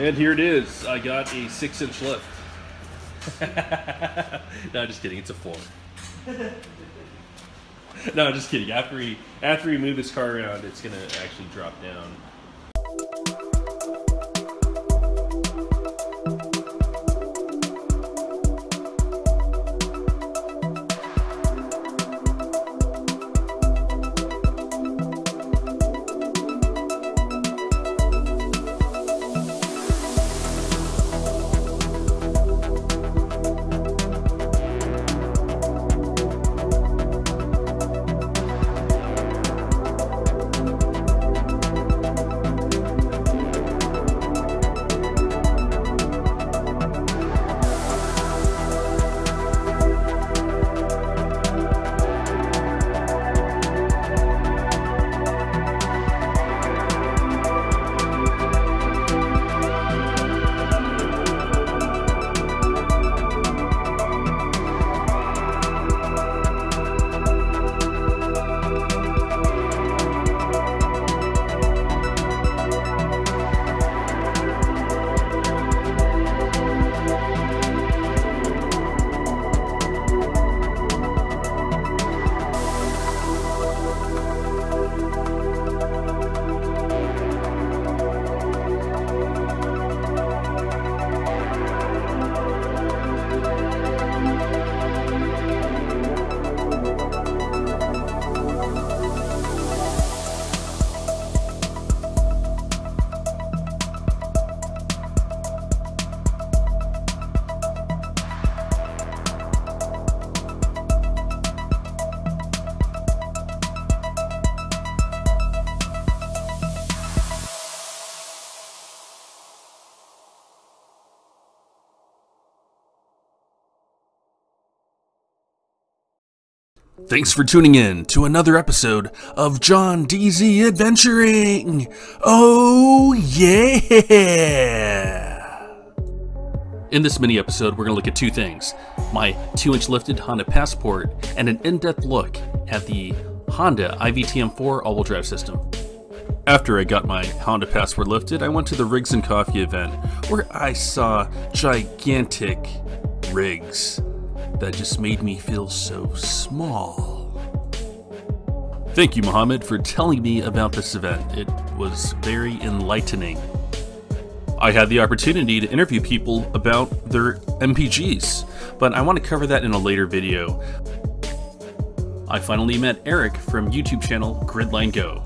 And here it is. I got a 6-inch lift. No, just kidding. It's a 4. No, just kidding. After we move this car around, it's gonna actually drop down. Thanks for tuning in to another episode of John DZ Adventuring! Oh yeah! In this mini episode, we're going to look at two things. My 2-inch lifted Honda Passport and an in-depth look at the Honda IVTM4 all-wheel drive system. After I got my Honda Passport lifted, I went to the Rigs and Coffee event where I saw gigantic rigs that just made me feel so small. Thank you, Mohammed, for telling me about this event. It was very enlightening. I had the opportunity to interview people about their MPGs, but I want to cover that in a later video. I finally met Eric from YouTube channel Gridline Go.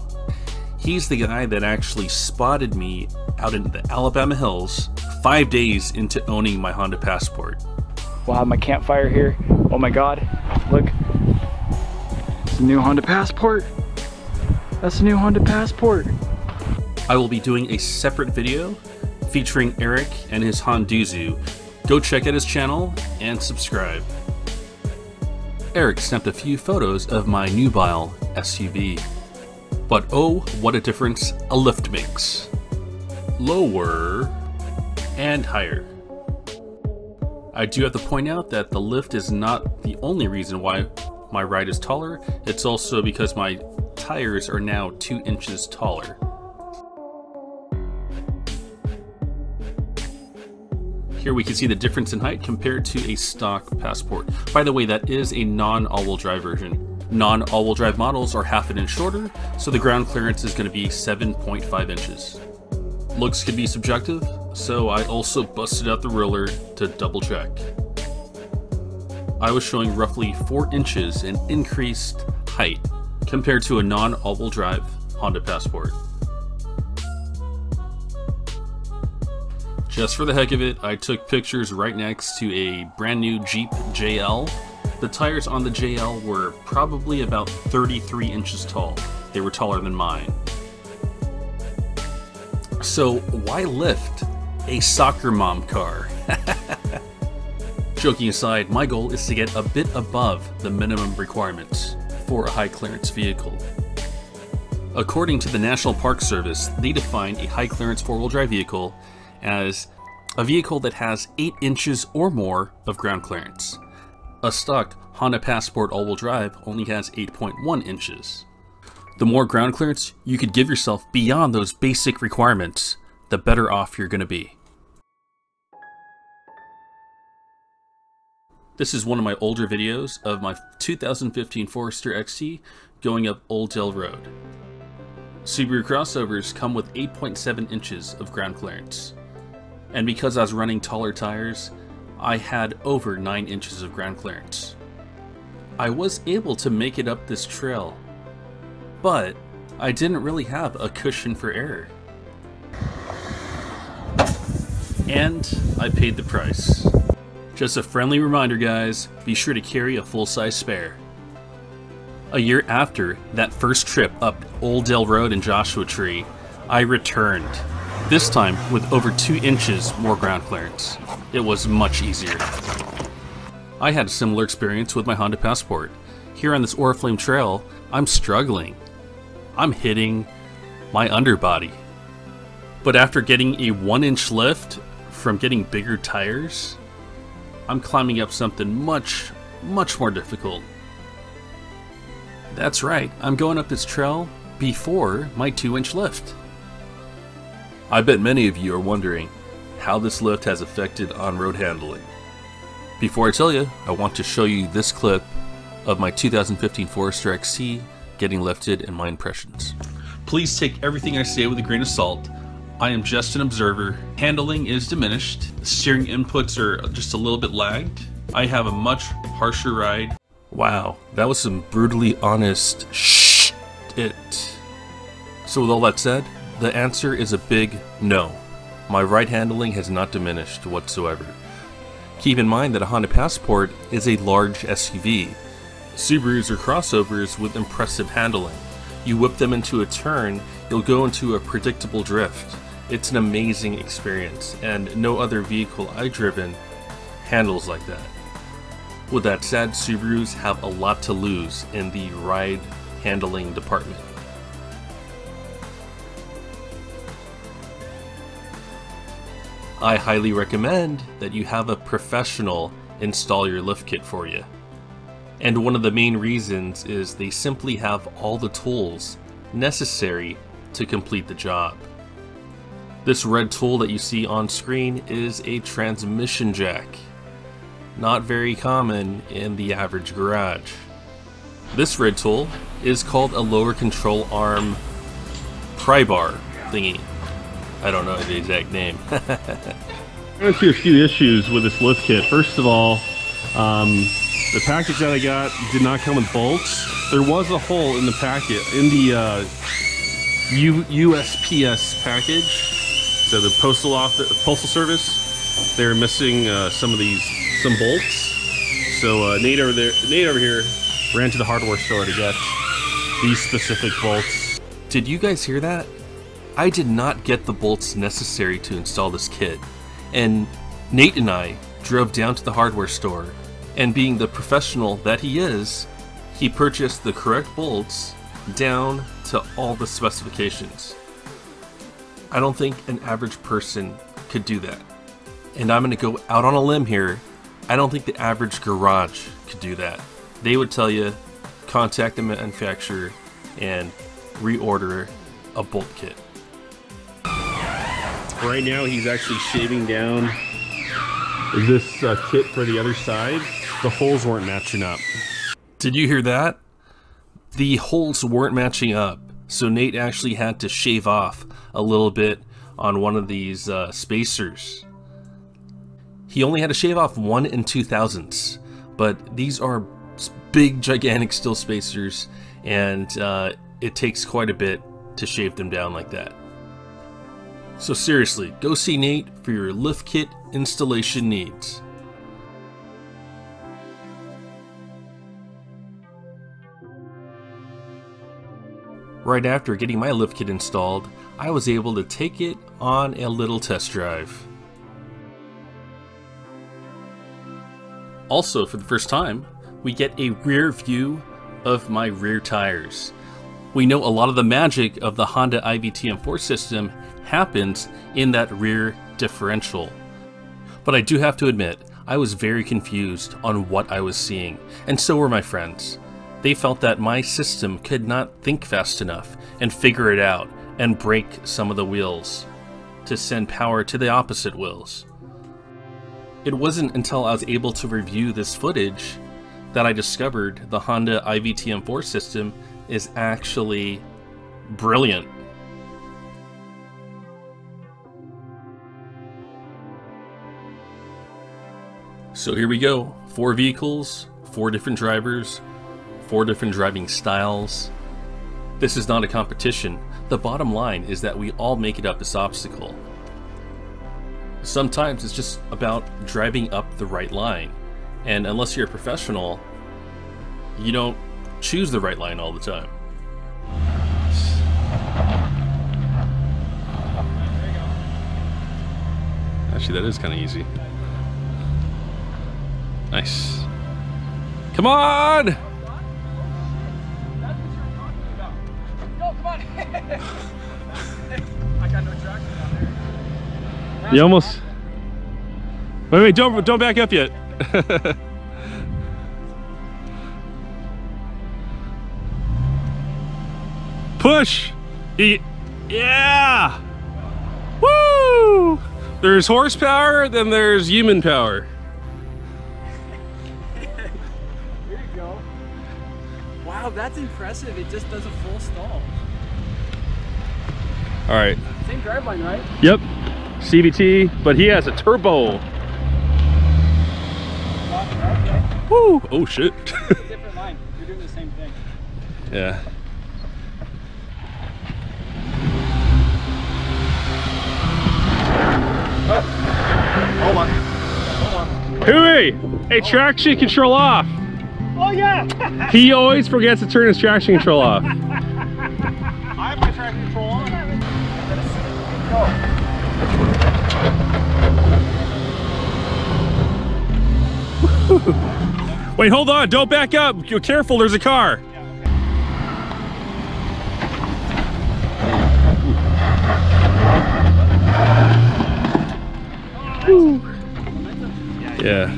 He's the guy that actually spotted me out in the Alabama hills 5 days into owning my Honda Passport. We'll have my campfire here. Oh my god, look. It's a new Honda Passport. That's a new Honda Passport. I will be doing a separate video featuring Eric and his Honduzu. Go check out his channel and subscribe. Eric snapped a few photos of my nubile SUV. But oh, what a difference a lift makes. Lower and higher. I do have to point out that the lift is not the only reason why my ride is taller. It's also because my tires are now 2 inches taller. Here we can see the difference in height compared to a stock Passport. By the way, that is a non-all-wheel drive version. Non-all-wheel drive models are half an inch shorter, so the ground clearance is going to be 7.5 inches. Looks can be subjective, so I also busted out the ruler to double check. I was showing roughly 4 inches in increased height compared to a non-all-wheel drive Honda Passport. Just for the heck of it, I took pictures right next to a brand new Jeep JL. The tires on the JL were probably about 33 inches tall. They were taller than mine. So why lift a soccer mom car? Joking aside, my goal is to get a bit above the minimum requirements for a high clearance vehicle. According to the National Park Service, they define a high clearance 4-wheel drive vehicle as a vehicle that has 8 inches or more of ground clearance. A stock Honda Passport all-wheel drive only has 8.1 inches. The more ground clearance you could give yourself beyond those basic requirements, the better off you're going to be. This is one of my older videos of my 2015 Forester XT going up Old Dell Road. Subaru crossovers come with 8.7 inches of ground clearance. And because I was running taller tires, I had over 9 inches of ground clearance. I was able to make it up this trail, but I didn't really have a cushion for error. And I paid the price. Just a friendly reminder, guys, be sure to carry a full-size spare. A year after that first trip up Old Dell Road in Joshua Tree, I returned, this time with over 2 inches more ground clearance. It was much easier. I had a similar experience with my Honda Passport. Here on this Oriflame trail, I'm struggling. I'm hitting my underbody. But after getting a 1-inch lift from getting bigger tires, I'm climbing up something much more difficult. That's right, I'm going up this trail before my 2-inch lift. I bet many of you are wondering how this lift has affected on-road handling. Before I tell you, I want to show you this clip of my 2015 Forester XT getting lifted and my impressions. Please take everything I say with a grain of salt. I am just an observer. Handling is diminished. The steering inputs are just a little bit lagged. I have a much harsher ride. Wow, that was some brutally honest shit. So with all that said, the answer is a big no. My ride handling has not diminished whatsoever. Keep in mind that a Honda Passport is a large SUV. Subarus are crossovers with impressive handling. You whip them into a turn, you'll go into a predictable drift. It's an amazing experience, and no other vehicle I've driven handles like that. With that said, Subarus have a lot to lose in the ride handling department. I highly recommend that you have a professional install your lift kit for you. And one of the main reasons is they simply have all the tools necessary to complete the job. This red tool that you see on screen is a transmission jack. Not very common in the average garage. This red tool is called a lower control arm pry bar thingy. I don't know the exact name. I'm going to see a few issues with this lift kit. First of all, the package that I got did not come with bolts. There was a hole in the packet, in the USPS package. So the postal service, they're missing some bolts. So Nate over here ran to the hardware store to get these specific bolts. Did you guys hear that? I did not get the bolts necessary to install this kit, and Nate and I drove down to the hardware store, and being the professional that he is, he purchased the correct bolts down to all the specifications. I don't think an average person could do that. And I'm going to go out on a limb here. I don't think the average garage could do that. They would tell you, contact the manufacturer and reorder a bolt kit. Right now he's actually shaving down this kit for the other side. The holes weren't matching up. Did you hear that? The holes weren't matching up. So Nate actually had to shave off a little bit on one of these spacers. He only had to shave off 1 2/1000ths, but these are big, gigantic steel spacers, and it takes quite a bit to shave them down like that. So seriously, go see Nate for your lift kit installation needs. Right after getting my lift kit installed, I was able to take it on a little test drive. Also, for the first time, we get a rear view of my rear tires. We know a lot of the magic of the Honda IVTM4 system happens in that rear differential. But I do have to admit, I was very confused on what I was seeing, and so were my friends. They felt that my system could not think fast enough and figure it out and break some of the wheels to send power to the opposite wheels. It wasn't until I was able to review this footage that I discovered the Honda IVTM4 system is actually brilliant. So here we go. 4 vehicles, 4 different drivers, 4 different driving styles. This is not a competition. The bottom line is that we all make it up this obstacle. Sometimes it's just about driving up the right line. And unless you're a professional, you don't choose the right line all the time. Actually, that is kind of easy. Nice. Come on! That's what you're talking about. Go, come on! I got no traction down there. You almost... Wait, don't back up yet. Push! Yeah! Woo! There's horsepower, then there's human power. Here you go. Wow, that's impressive. It just does a full stall. All right. Same driveline, right? Yep. CVT, but he has a turbo. Okay. Woo! Oh shit. Different line. You're doing the same thing. Yeah. Hold on. Hold on. Hooey! Hey, traction control off. Oh yeah! He always forgets to turn his traction control off. I have my traction control on. Wait, hold on, don't back up. You're careful, there's a car. Yeah.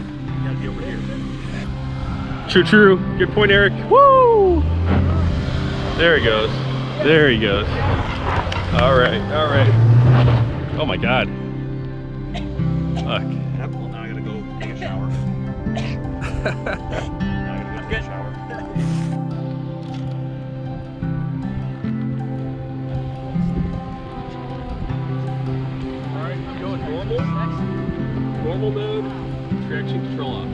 True, true. Good point, Eric. Woo! There he goes. There he goes. All right, all right. Oh my God. Fuck. Well, now I gotta go take a shower. Now I gotta go take a shower. Alright, I'm going normal. Normal mode. Traction control off.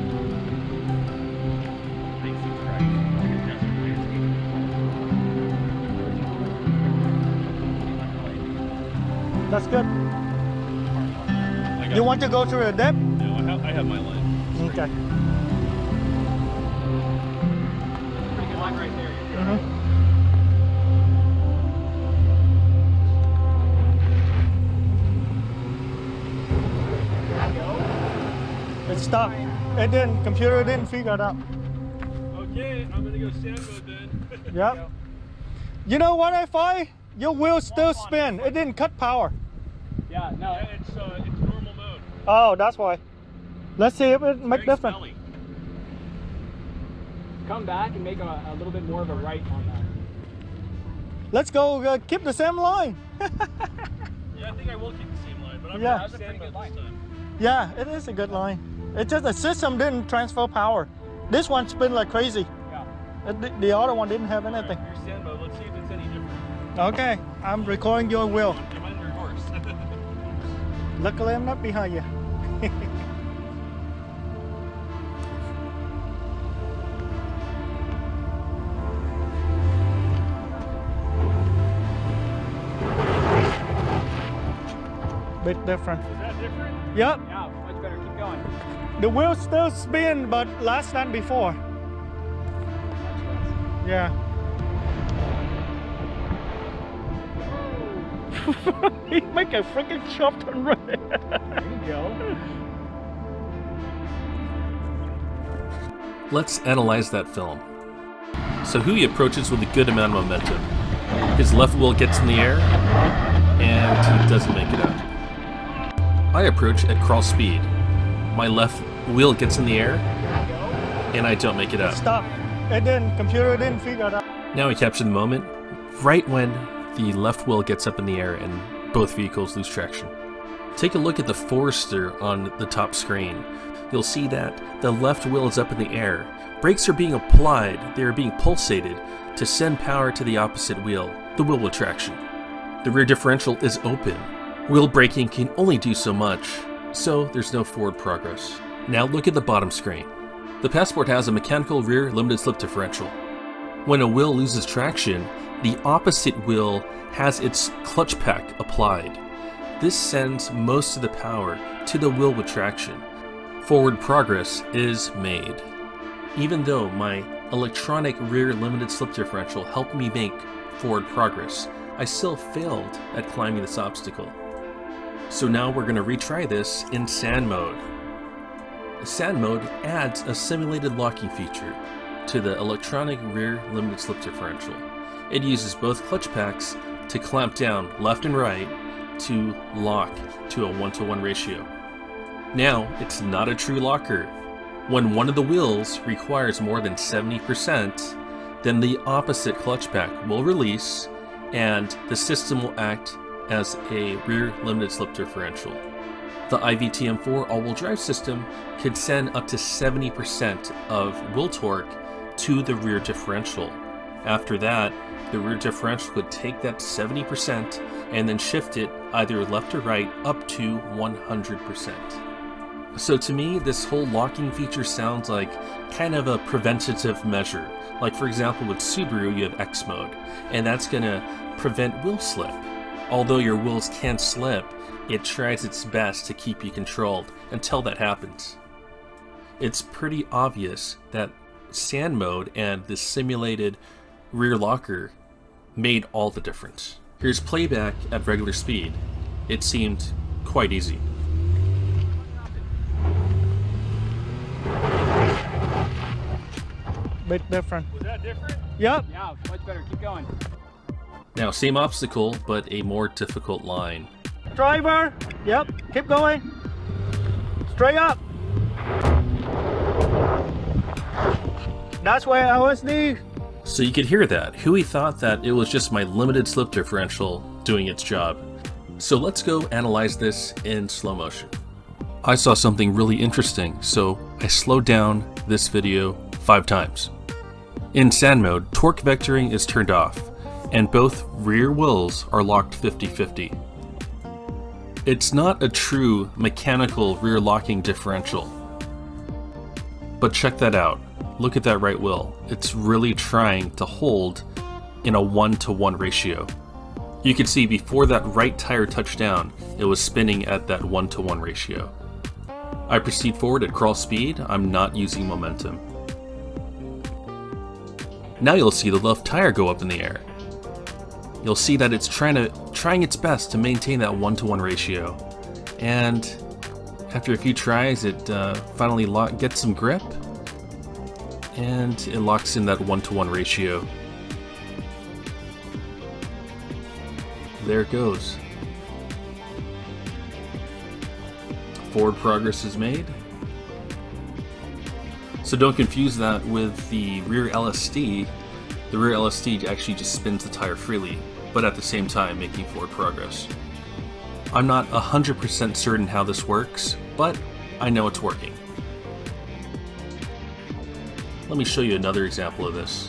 That's good. You want to go through a dip? No, I have my line. Okay. Pretty good line right there. It stopped. It didn't. Computer didn't figure it out. Okay, I'm gonna go sand mode then. Yep. You know what I find? Your wheels still spin. It didn't cut power. Yeah, no. Yeah, it's normal mode. Oh, that's why. Let's see if it makes difference. Smelly. Come back and make a little bit more of a right on that. Let's go keep the same line. Yeah, I think I will keep the same line, but I'm Yeah. gonna sand mode this time. Yeah, it is a good line. It's just the system didn't transfer power. This one spin like crazy. Yeah. The other one didn't have anything. Your sand mode, let's see if it's any different. Okay, I'm recording your wheel. Am I in reverse? Luckily, I'm not behind you. Bit different. Is that different? Yep, Yeah, much better. Keep going. the wheel still spin, but less than before. Yeah. He make a freaking sharp turn right there. There you go. Let's analyze that film. So Hui approaches with a good amount of momentum. His left wheel gets in the air, and he doesn't make it up. I approach at crawl speed. My left wheel gets in the air, and I don't make it up. Stop. It didn't. Computer didn't figure it out. Now we capture the moment, right when the left wheel gets up in the air and both vehicles lose traction. Take a look at the Forester on the top screen. You'll see that the left wheel is up in the air. Brakes are being applied, they are being pulsated to send power to the opposite wheel, the wheel with traction. The rear differential is open. Wheel braking can only do so much, so there's no forward progress. Now look at the bottom screen. The Passport has a mechanical rear limited slip differential. When a wheel loses traction, the opposite wheel has its clutch pack applied. This sends most of the power to the wheel with traction. Forward progress is made. Even though my electronic rear limited slip differential helped me make forward progress, I still failed at climbing this obstacle. So now we're going to retry this in sand mode. Sand mode adds a simulated locking feature to the electronic rear limited slip differential. It uses both clutch packs to clamp down left and right to lock to a 1-to-1 ratio. Now, it's not a true locker. When one of the wheels requires more than 70%, then the opposite clutch pack will release and the system will act as a rear limited slip differential. The IVTM4 all-wheel drive system could send up to 70% of wheel torque to the rear differential. After that, the rear differential could take that 70% and then shift it either left or right up to 100%. So to me, this whole locking feature sounds like kind of a preventative measure. Like for example with Subaru, you have X mode, and that's going to prevent wheel slip. Although your wheels can slip, it tries its best to keep you controlled until that happens. It's pretty obvious that sand mode and the simulated rear locker made all the difference. Here's playback at regular speed. It seemed quite easy. Bit different. Was that different? Yep. Yeah, much better. Keep going. Now, same obstacle, but a more difficult line. Driver. Yep. Keep going. Straight up. That's where I was the. So you could hear that. Huey thought that it was just my limited slip differential doing its job. So let's go analyze this in slow motion. I saw something really interesting, so I slowed down this video 5 times. In sand mode, torque vectoring is turned off, and both rear wheels are locked 50-50. It's not a true mechanical rear locking differential. But check that out. Look at that right wheel. It's really trying to hold in a 1-to-1 ratio. You can see before that right tire touched down, it was spinning at that 1-to-1 ratio. I proceed forward at crawl speed. I'm not using momentum. Now you'll see the left tire go up in the air. You'll see that it's trying its best to maintain that 1-to-1 ratio. And after a few tries, it finally gets some grip, and it locks in that 1-to-1 ratio. There it goes. Forward progress is made. So don't confuse that with the rear LSD. The rear LSD actually just spins the tire freely, but at the same time making forward progress. I'm not 100% certain how this works, but I know it's working. Let me show you another example of this.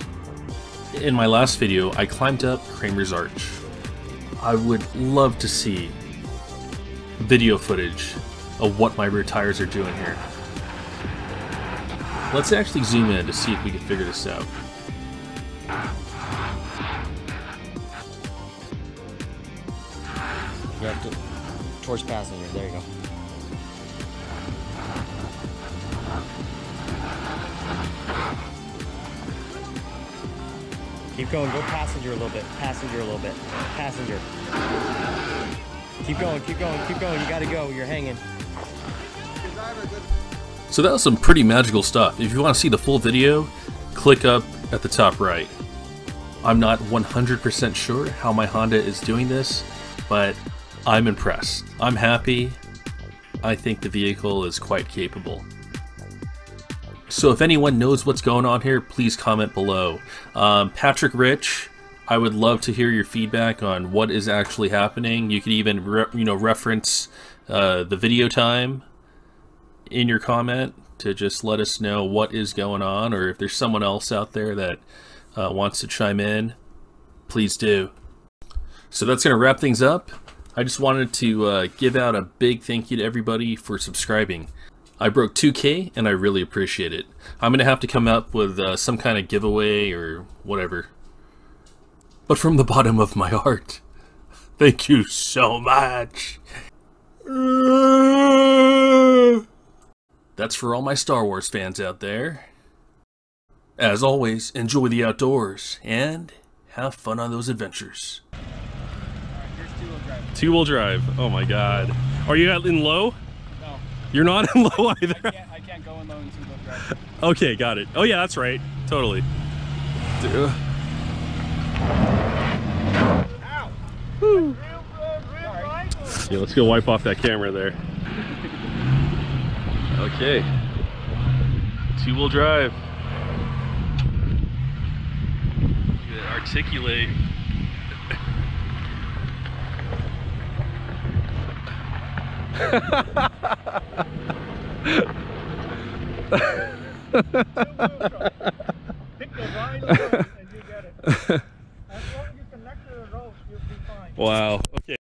In my last video, I climbed up Kramer's Arch. I would love to see video footage of what my rear tires are doing here. Let's actually zoom in to see if we can figure this out. You have to towards passenger. There you go. Keep going. Go passenger a little bit. Passenger a little bit. Passenger. Keep going. Keep going. Keep going. You gotta go. You're hanging. So that was some pretty magical stuff. If you want to see the full video, click up at the top right. I'm not 100% sure how my Honda is doing this, but I'm impressed. I'm happy. I think the vehicle is quite capable. So if anyone knows what's going on here, please comment below. Patrick Rich, I would love to hear your feedback on what is actually happening. You could even reference the video time in your comment to just let us know what is going on, or if there's someone else out there that wants to chime in, please do. So that's going to wrap things up. I just wanted to give out a big thank you to everybody for subscribing. I broke 2K and I really appreciate it. I'm going to have to come up with some kind of giveaway or whatever. But from the bottom of my heart, thank you so much. That's for all my Star Wars fans out there. As always, enjoy the outdoors and have fun on those adventures. Two-wheel drive. Oh my god. Are you in low? No. You're not in low either? I can't go in low in two-wheel drive. Okay, got it. Oh yeah, that's right. Totally. Woo. Yeah, let's go wipe off that camera there. Okay. Two-wheel drive. Look at that, articulate. Two-wheel drive.